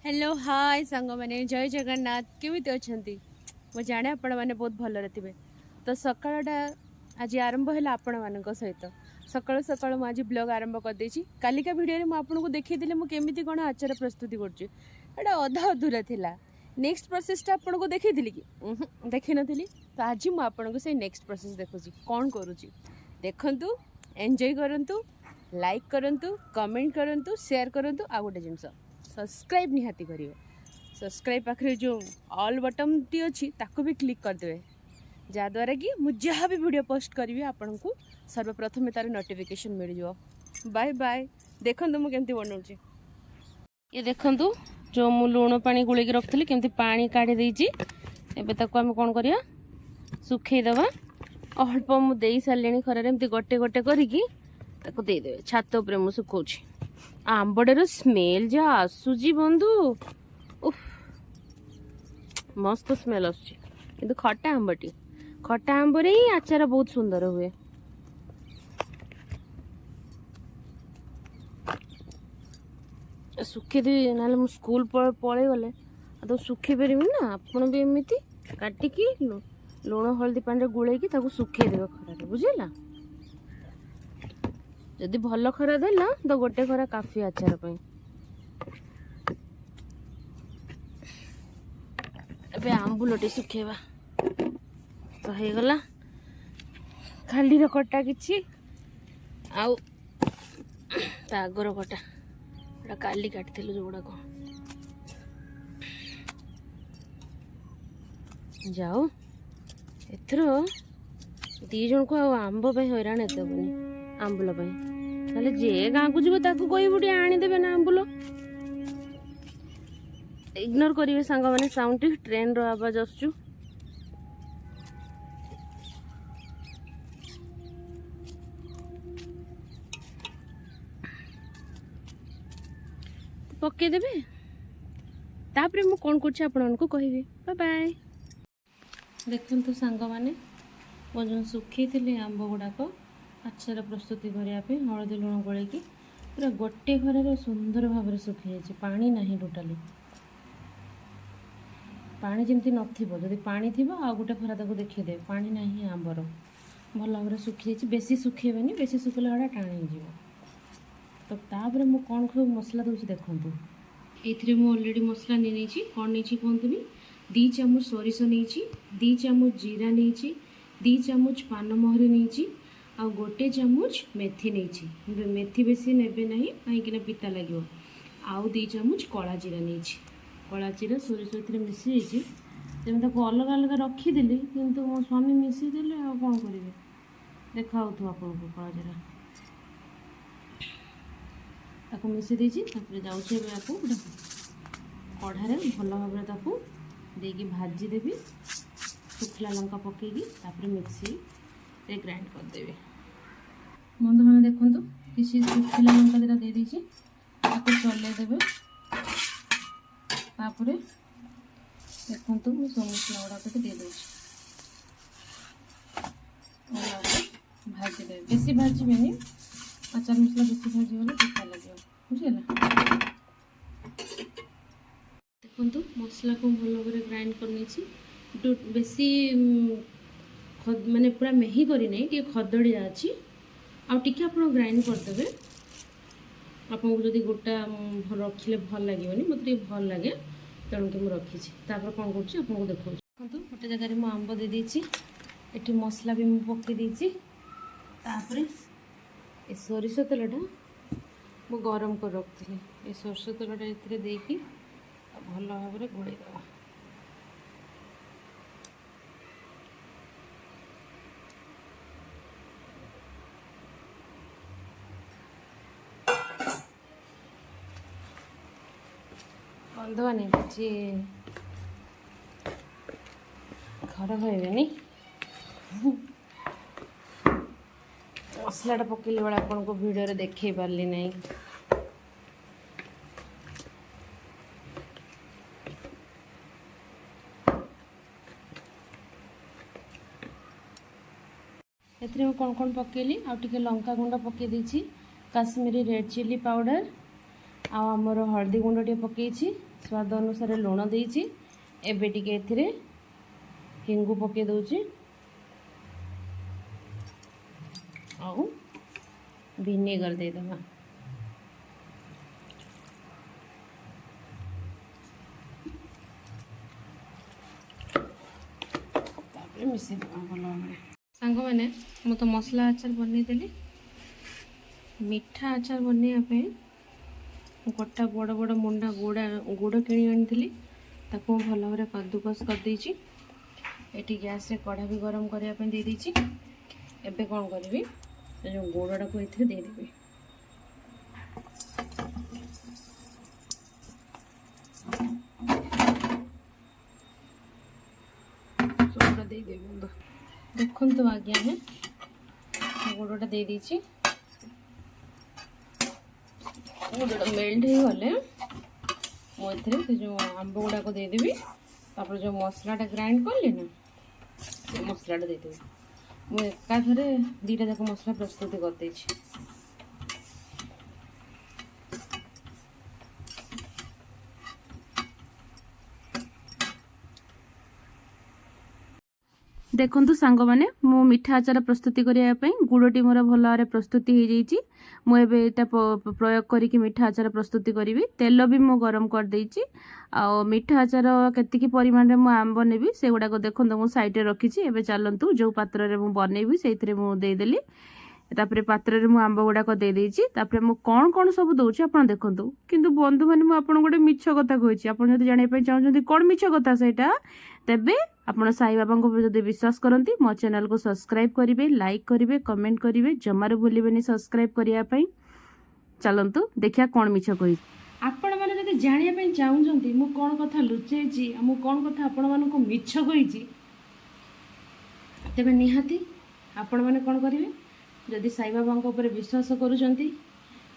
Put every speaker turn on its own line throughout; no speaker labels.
Hello hi सांग मैंने जय जगन्नाथ केमी अच्छा मुझे जाने आपण मैंने बहुत भलरे थे। तो सकाळटा आज आरंभ है आपण मान सहित सकाळु सकाळु मुझ ब्लॉग आरंभ कर देछि। कालिका वीडियो में आपको देखी मुझे कौन आचार प्रस्तुति करा अधा अधूरा थिला। नेक्स्ट प्रोसेसटा आपको देखी कि देखी नी। तो आज मुझे से नेक्स्ट प्रोसेस देखुची कौन करुँची देखंतु एंजॉय करंतु लाइक करंतु कमेंट करंतु शेयर करंतु आ गोटे जिनस सब्सक्राइब निहाती करेंगे। सब्सक्राइब पाखे जो ऑल बटन टी अच्छी ताको भी क्लिक करदे जहाँद्वारा कि मुझे जहाँ भी वीडियो पोस्ट करी आपन को सर्वप्रथम तार नोटिफिकेशन मिल जाए। Bye bye. देखो मुझे केमती बनाऊँ ये देखु जो मु लुण पानी गुलिक रखी केमती पानी काढ़ी देछि। एबे ताको आम कौन करिया सुखेदबा अल्प मुझे सारे खरार एमती गोटे गोटे करिकी ताको देदेवे छात उपरे मु सुखौछि। आंबड़र स्मेल जा आसुजी बंधु उफ मस्त स्मेल आसुची किंतु खट्टा आंबटी खट्टा आंबरे ही आचार बहुत सुंदर हुए। सुखेदेवी ना मु स्कूल पलि गले तो सुखे पारि ना आपड़ भी एमती काटिकी लुण हल्दी पानी गुड़े ताको सुखेदेवे खरारे बुझेगा। जदि भल खरा देला तो गोटे खरा काफी आचार पे। एबे आंबुलटी सुखेबा तो हो गला खाली कटा किछि आउ आगर कटा काली काटि जो गुड़ाक जाओ एथर दी जन को आंब हैरान एत आंबुल ना जे गाँ को जीव ताकू कह आनीदेवे ना आंबुल। इग्नोर करेंगे सांग मैंने साउंड ट्रेन रो आवाज आसुचु। पकेदेवे तापरे मु कौन कर कहबी। Bye bye. देखु सांग मैंने वो जो सुखी थी आंब गुड़ाक आचार प्रस्तुति करने हलदी लुण गोल पूरा गोटे घर सुंदर भाव सुखी पानी ना टोटाली पानी जमी नदी पानी थी आ गोटे खरा ताको देखीदे पानी ना आंबर भल भाव सुखी बेसी सुखेबनी बेसी सुखिले गड़ा टाणी हो। तो तापर मु कौन सब मसला दूसरी देखूँ ये अलरेडी मसला नहीं कौन नहीं कहतुनी 2 चामच सोरिष नहीं 2 चामच जीरा नहीं 2 चामच पान महरी नहीं आ गोटे चामच मेथी नहीं। मेथी बेसी नेबे नहीं कहीं पिता लगे। आउ 2 चामच कला जीरा नहीं कला जीरा सोरिष मिसी जमी अलग अलग रखीदेली किंतु मो स्वामी मिसीदेले आ कौन करेंगे देखा आपको कला जीरा ताको मिसी देछि। जाऊँ गोटे कढ़ारे भल भाव देकी भाजी देवी शुखला लंका पकईकी मिक्सी रे ग्राइंड करदेवी। बंधु मैंने देखु किसी शुखला लंका दिटा दे दीजिए चले देवे तापर देखु मुझे सब मसला गुड़ाक दे दूँ भाजी देवी बेसी भाजबेनि आचार मसला बेसी भाजी गले तीखा लगे बुझेगा। देखु मसला को भल भाव ग्राइंड कर बेसी माने पूरा मेही करी नहीं टे खदड़िया अच्छी आउे आप ग्राइंड करदे आपको जदि गोटा रखिले भल लगे मतलब भल लगे तेणुक मुझे रखी कौन कर देखो गोटे जगह मुझे आंब दे देती ये मसला भी मुझे पकई देती ये सोरिष तेलटा मु गरम कर रखी ये सोरिष तेलटा ये देकी भल भाव गोड़े देवा। बंधुआनी किसी घर कहबेनि मसलाटा पकड़े बेले आपको वीडियो देखे पार्ली नहीं। ए कौन पकेली आउ टे लंका गुंड पकई देछि काश्मीरी रेड चिली पाउडर आमर हलदी गुंड टे पकई स्वाद अनुसार लुण देती एबे टिके एथिरे हिंगु पकई दउची आउ विनेगर दे दबा तापर मिसे दबा भल भाव सांग मैंने मु तो मसला आचार बनईदेली मीठा आचार बनवाई गोटा बड़ बड़ मुंडा गुड़ किणी आनी ताको भल भाव कद्दूकस करदेची एटी गैस रे कढ़ा भी गरम करने दे देची एबे कौन करी जो गुड़ा को ये देदेवी सबटा देदेवी देखु तो आज्ञा है गुड़ा दे दीची गुड़ा मेल्ट हो गले मुझे जो आंब गुड़ा को देदेवी तापर जो मसलाटा ग्राइंड कली ना से मसलाटा देदेवी मुझे एकाथरे दीटा जाक मसला प्रस्तुत करदे देखु सांग मैंने मो मीठा आचार प्रस्तुति करने गुड़टी मोर भल भाव प्रस्तुति हो जाइए मुझे प्रयोग करके मीठा आचार प्रस्तुति करी तेल भी मु गरम कर देइछि आ मीठा आचार केतिकी परिमाण रे मु आम बनेबी से गुडा को देखंतु मु साइड रे रखिछि एबे चलंतु जो पात्र रे मु बनेबी सेइथरे मु दे देली तापरे पात्र रे मु आंब गुडा को दे देइछि तापरे मु कोन सब दउछि आपण देखंतु किंतु बंधु माने मु आपण गोटे मिछ कथा कहिछि आपण जदि जाने पय चाहउछन्ती कोन मिछ कथा सेटा तेबे आपण साई बाबा को जदि विश्वास करंती मो चैनल को सब्सक्राइब करिवे लाइक करिवे कमेंट करिवे जमारो भूलिबेनी सब्सक्राइब करिया पय चलंतु देखिया कोन मिछ कहि आपण माने जदि जानिया पय चाहउछन्ती मु कोन कथा लुचेछि मु कोन कथा आपण माने को मिछ कहिछि तेबे निहाती आपण माने कोन करिवे जदि साई बाबा को ऊपर विश्वास करूछन्ती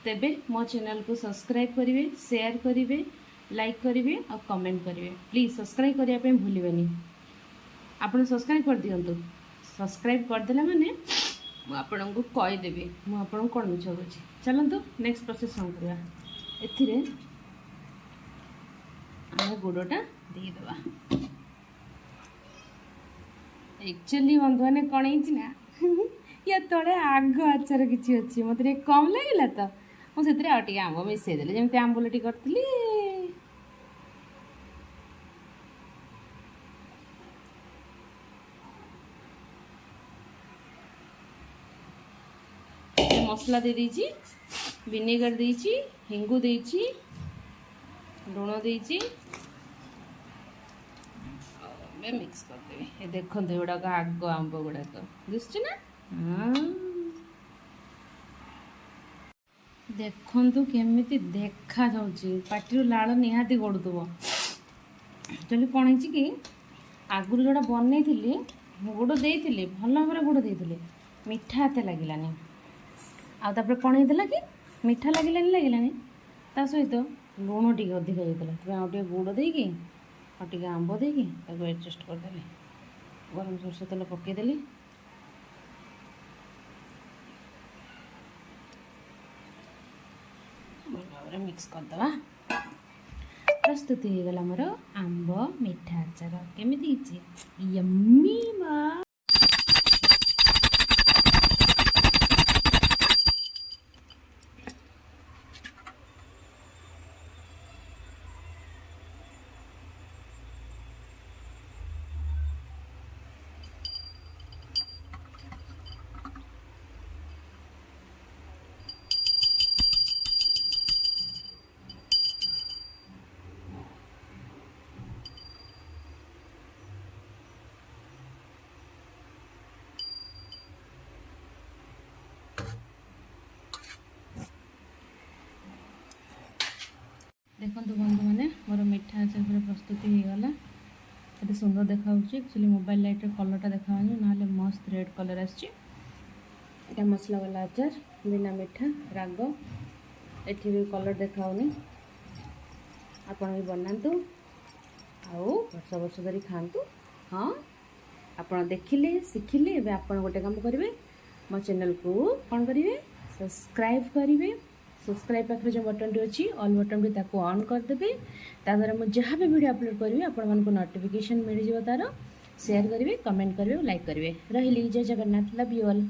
तेबे मो चैनल को सब्सक्राइब करिवे शेयर करिवे लाइक करिवे और कमेंट करिवे प्लीज सब्सक्राइब करिया पे भूलिबेनी आपण सब्सक्राइब कर दियंतु सब्सक्राइब कर देला माने मु आपन को कहि देबी मु आपन कोन मिछ होछि चलंतु नेक्स्ट प्रोसेस हम करिया एथिरे आ गुडोटा दे दबा एक्चुअली बंधुने कौन है या तले आग आचार किसी अच्छी मत कम लगे तो मुझे आगे आंब मिसईदेली जमी आंबुलटी करी मसला दे दीची विनेगर देची हिंगु देची लुण देची मिक्स करदेवी ये देखते गुड़ाक आग आंब गुड़ाक दिशुच ना देखु केमी देखा पार्टी लाल निहाती गड़ुव एक्चुअली कौन है कि आगुरी जोड़ा बनई गुड़ देती भल भाव गुड़ देती मीठा एत लगे आपर कौन होता कि मीठा लगे ता सहित लुण टी अधिक होता है गुड़ देकी आटे आंब देकी एडजस्ट करदे गरम सरष तेल पकईदेली भल भाव मिक्स करदे प्रस्तुत हो गला मोर आंब मीठा आचार केमिति यम्मी मा देखो बंधु मैंने मोर मीठा आचार पूरा प्रस्तुति हो गला ये सुंदर देखा एक्चुअली मोबाइल लाइट कलरटा देखा ना मस्त रेड कलर आसटा मसला वाला आचार बिना मीठा राग एठी भी कलर देखा आपण भी बनातु आउ वर्ष वर्ष धरी खातु हाँ आपण देखिले शिखिले एबे आपण गोटे काम करेंगे मो चैनल को कौन करेंगे सब्सक्राइब करेंगे सब्सक्राइब पाखे जो बटन अच्छी ऑल बटन भी ताको ऑन करदेवे द्वारा मुझे जहाँ भी वीडियो अपलोड करी आपण नोटिफिकेशन मिल जाव तार शेयर करेंगे कमेंट करेंगे लाइक करेंगे रही जय जगन्नाथ लव यू ऑल।